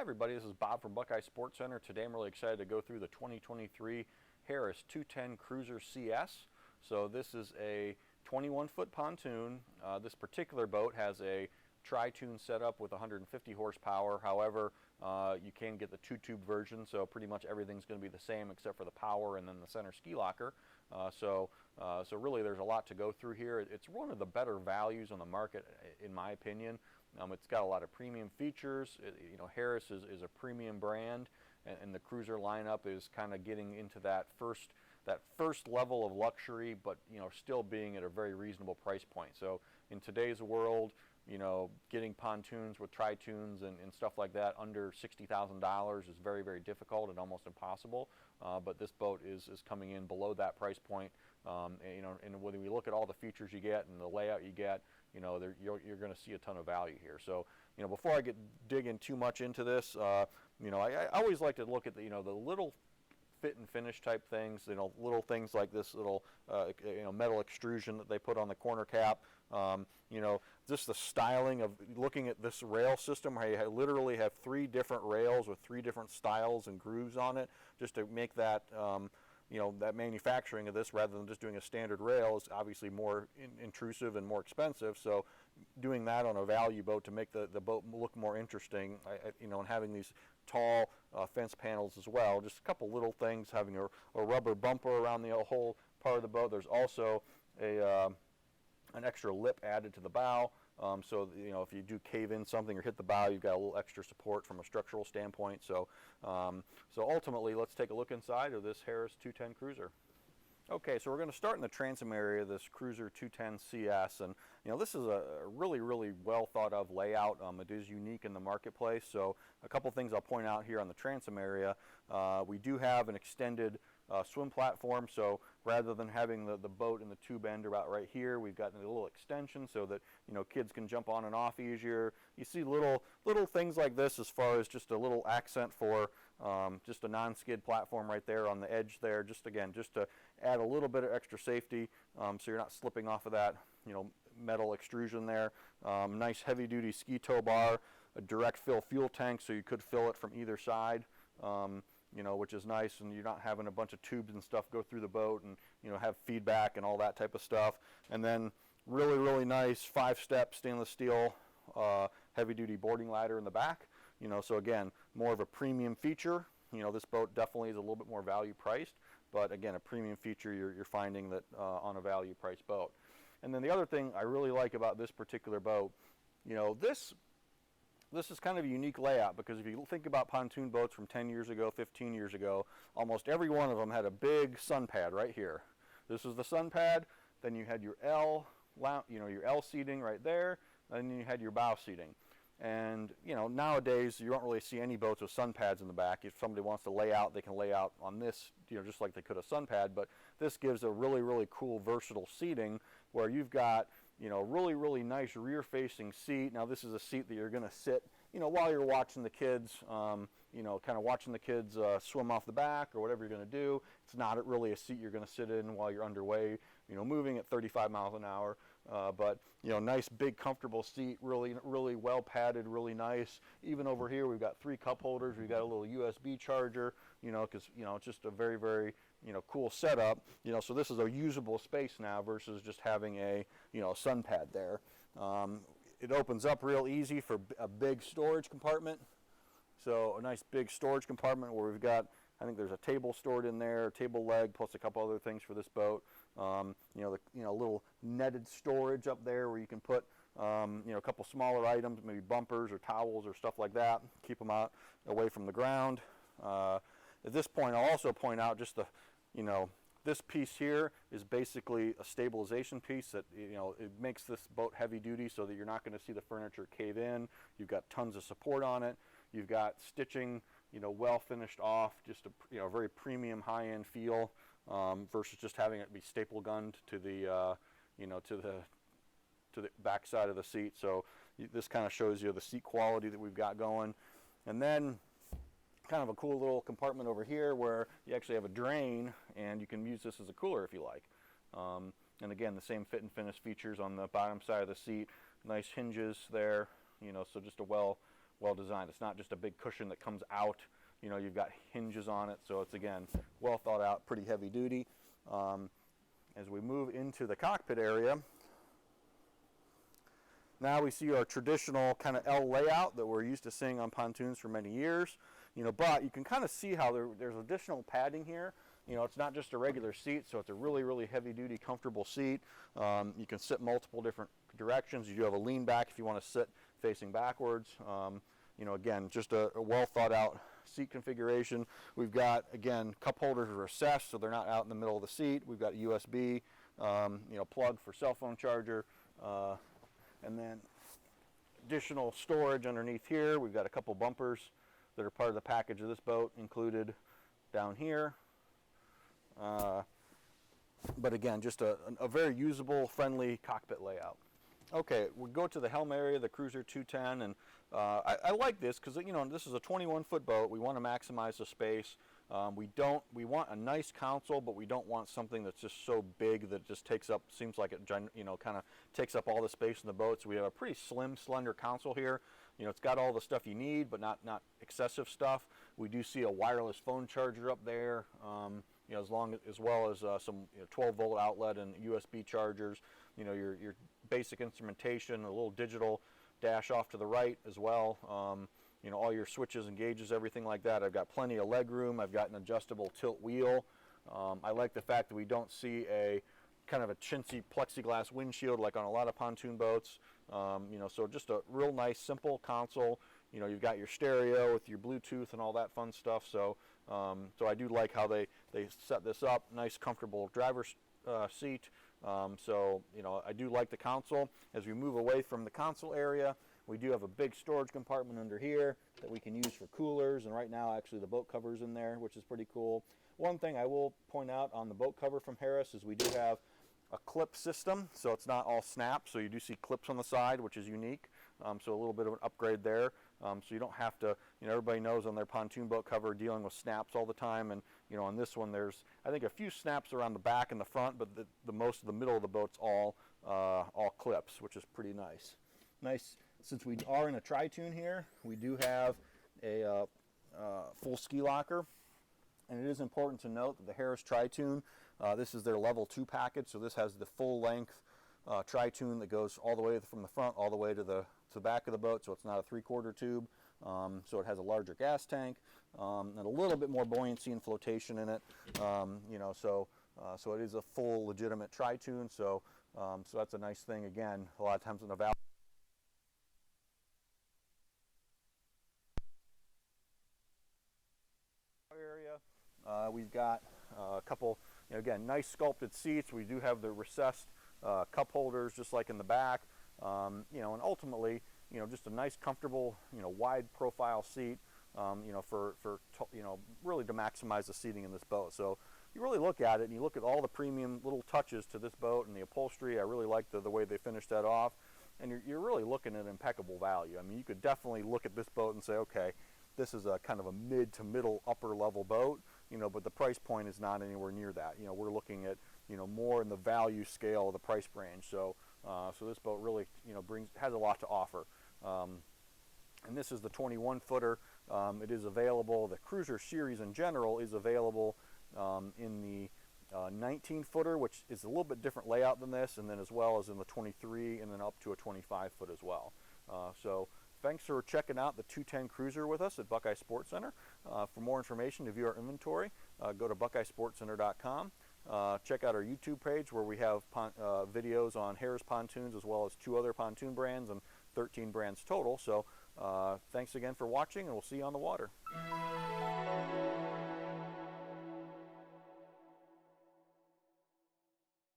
everybody, this is Bob from Buckeye Sports Center. Today I'm really excited to go through the 2023 Harris 210 Cruiser CS. So this is a 21-foot pontoon. This particular boat has a tri-tune setup with 150 horsepower. However, you can get the two-tube version, so pretty much everything's going to be the same except for the power and then the center ski locker. So really there's a lot to go through here. It's one of the better values on the market, in my opinion. It's got a lot of premium features. Harris is a premium brand, and the Cruiser lineup is kind of getting into that first level of luxury, but still being at a very reasonable price point. So in today's world, getting pontoons with tri-tunes and stuff like that under $60,000 is very, very difficult and almost impossible. But this boat is coming in below that price point. And when we look at all the features you get and the layout you get, you're going to see a ton of value here. So, before I dig in too much into this, I always like to look at the little fit and finish type things, little things like this little metal extrusion that they put on the corner cap. Just the styling of looking at this rail system where you literally have 3 different rails with 3 different styles and grooves on it, just to make that that manufacturing of this rather than just doing a standard rail is obviously more intrusive and more expensive. So doing that on a value boat to make the boat look more interesting, and having these tall fence panels as well. Just a couple little things, having a rubber bumper around the whole part of the boat. There's also an extra lip added to the bow. So if you do cave in something or hit the bow, you've got a little extra support from a structural standpoint. So ultimately, let's take a look inside of this Harris 210 Cruiser. Okay, so we're going to start in the transom area of this Cruiser 210 CS, and this is a really, really well thought of layout. It is unique in the marketplace. So a couple things I'll point out here on the transom area. We do have an extended swim platform, so rather than having the boat and the tube end about right here, we've got a little extension so that kids can jump on and off easier. You see little things like this as far as just a little accent for just a non-skid platform right there on the edge there, just to add a little bit of extra safety, so you're not slipping off of that metal extrusion there. Nice heavy duty ski tow bar, a direct fill fuel tank, so you could fill it from either side. Which is nice, and you're not having a bunch of tubes and stuff go through the boat and have feedback and all that type of stuff. And then really, really nice 5-step stainless steel heavy-duty boarding ladder in the back. So again, more of a premium feature. This boat definitely is a little bit more value priced, but again, a premium feature you're finding that on a value priced boat. And then the other thing I really like about this particular boat, this is kind of a unique layout, because if you think about pontoon boats from 10 years ago, 15 years ago, almost every one of them had a big sun pad right here. This is the sun pad, then you had your L seating right there, and then you had your bow seating. And nowadays you don't really see any boats with sun pads in the back. If somebody wants to lay out, they can lay out on this, just like they could a sun pad, but this gives a really, really cool versatile seating where you've got really, really nice rear-facing seat. Now this is a seat that you're going to sit, while you're watching the kids, kind of watching the kids swim off the back or whatever you're going to do. It's not really a seat you're going to sit in while you're underway, moving at 35 miles an hour. But nice, big, comfortable seat, really, really well padded, really nice. Even over here, we've got 3 cup holders. We've got a little USB charger, because it's just a very, very cool setup. So this is a usable space now versus just having a sun pad there. It opens up real easy for a big storage compartment. So a nice big storage compartment where we've got, I think there's a table stored in there, a table leg, plus a couple other things for this boat. Little netted storage up there where you can put a couple smaller items, maybe bumpers or towels or stuff like that. Keep them out away from the ground. At this point, I'll also point out just the this piece here is basically a stabilization piece that it makes this boat heavy duty so that you're not going to see the furniture cave in. You've got tons of support on it. You've got stitching, well finished off, just a very premium high-end feel, versus just having it be staple gunned to the to the back side of the seat. So this kind of shows you the seat quality that we've got going. And then kind of a cool little compartment over here where you actually have a drain, and you can use this as a cooler if you like. And again, the same fit and finish features on the bottom side of the seat. Nice hinges there, so just a well well designed. It's not just a big cushion that comes out. You know, you've got hinges on it, so it's, again, well thought out, pretty heavy duty. As we move into the cockpit area, now we see our traditional kind of L layout that we're used to seeing on pontoons for many years. You know, but you can kind of see how there's additional padding here. You know, it's not just a regular seat, so it's a really, really heavy-duty, comfortable seat. You can sit multiple different directions. You do have a lean back if you want to sit facing backwards. You know, again, just a well-thought-out seat configuration. We've got, again, cup holders are recessed, so they're not out in the middle of the seat. We've got a USB, you know, plug for cell phone charger, and then additional storage underneath here. We've got a couple bumpers that are part of the package of this boat included down here. But again, just a very usable, friendly cockpit layout. Okay, we'll go to the helm area, the Cruiser 210, and I like this because, you know, this is a 21-foot boat. We want to maximize the space. We want a nice console, but we don't want something that's just so big that it just takes up, seems like it, you know, kind of takes up all the space in the boat. So we have a pretty slim, slender console here. You know, it's got all the stuff you need, but not excessive stuff. We do see a wireless phone charger up there, you know, as well as some 12-volt outlet and USB chargers. You know, your basic instrumentation, a little digital dash off to the right as well. You know, all your switches and gauges, everything like that. I've got plenty of leg room. I've got an adjustable tilt wheel. I like the fact that we don't see a kind of a chintzy plexiglass windshield like on a lot of pontoon boats. You know, so just a real nice, simple console. You know, you've got your stereo with your Bluetooth and all that fun stuff. So, so I do like how they set this up. Nice, comfortable driver's seat. So, you know, I do like the console. As we move away from the console area, we do have a big storage compartment under here that we can use for coolers. And right now, actually, the boat cover's in there, which is pretty cool. One thing I will point out on the boat cover from Harris is we do have a clip system, so it's not all snap, so you do see clips on the side, which is unique. So a little bit of an upgrade there. So you don't have to, you know, everybody knows on their pontoon boat cover dealing with snaps all the time, and you know, on this one there's, I think, a few snaps around the back and the front, but the most of the middle of the boat's all clips, which is pretty nice. Nice, since we are in a tri-tune here, we do have a full ski locker, and it is important to note that the Harris tri-tune, this is their level 2 package, so this has the full length tri-tune that goes all the way from the front all the way to the back of the boat, so it's not a 3/4 tube. So it has a larger gas tank and a little bit more buoyancy and flotation in it. You know, so it is a full legitimate tri-tune. So so that's a nice thing. Again, a lot of times in the valley area, we've got a couple, you know, again, nice sculpted seats. We do have the recessed cup holders just like in the back. You know, and ultimately, you know, just a nice, comfortable, you know, wide profile seat, you know, you know, really to maximize the seating in this boat. So you really look at it and you look at all the premium little touches to this boat and the upholstery. I really like the way they finished that off, and you're really looking at impeccable value. I mean, you could definitely look at this boat and say, okay, this is a kind of a mid to middle upper level boat, you know, but the price point is not anywhere near that. You know, we're looking at, you know, more in the value scale of the price range. So so this boat really, you know, has a lot to offer. And this is the 21-footer. It is available, the Cruiser series in general is available in the 19-footer, which is a little bit different layout than this, and then as well as in the 23 and then up to a 25-foot as well. So thanks for checking out the 210 Cruiser with us at Buckeye Sports Center. For more information to view our inventory, go to BuckeyeSportsCenter.com. Check out our YouTube page where we have videos on Harris pontoons as well as 2 other pontoon brands and 13 brands total. So thanks again for watching, and we'll see you on the water.